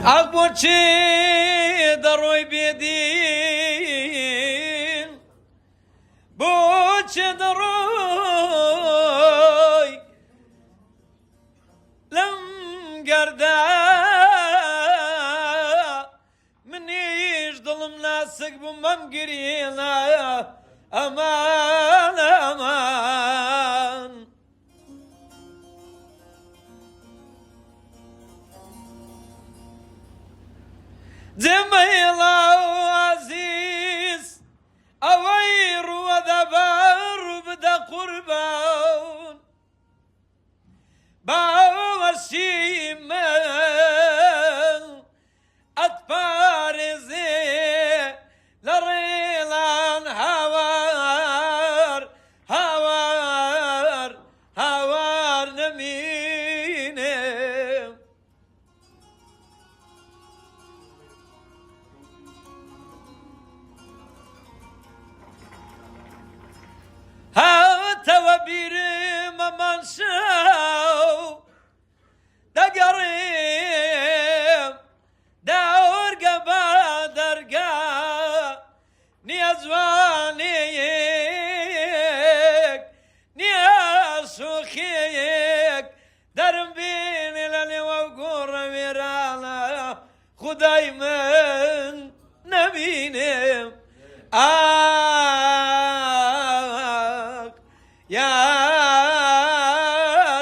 ئەگبۆچێ دەڕۆی بێدین بۆچێ دەڕۆی لەم گەردە منیش دڵم ناسک بووم بەم گریێنە ئەمان ئەمان جميلة وعزيز أوير وذبر بدا قربان باوشي من أتبارزي لريلان هوار هوار هوار نميني هاتوا بيرم من شاو دقريم دور قبا درقا نيزوانيك نياسوخيك درم بيني للي وقور ميرانا خداي من نبيني yaran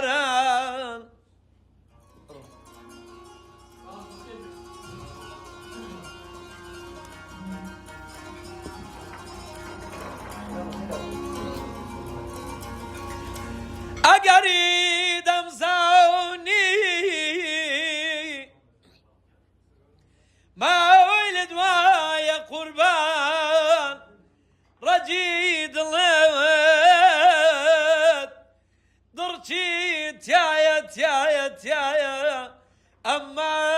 agaridam zauni ma ولد ويا قربان رجيد لوت درجي تيايا تيايا تيايا أما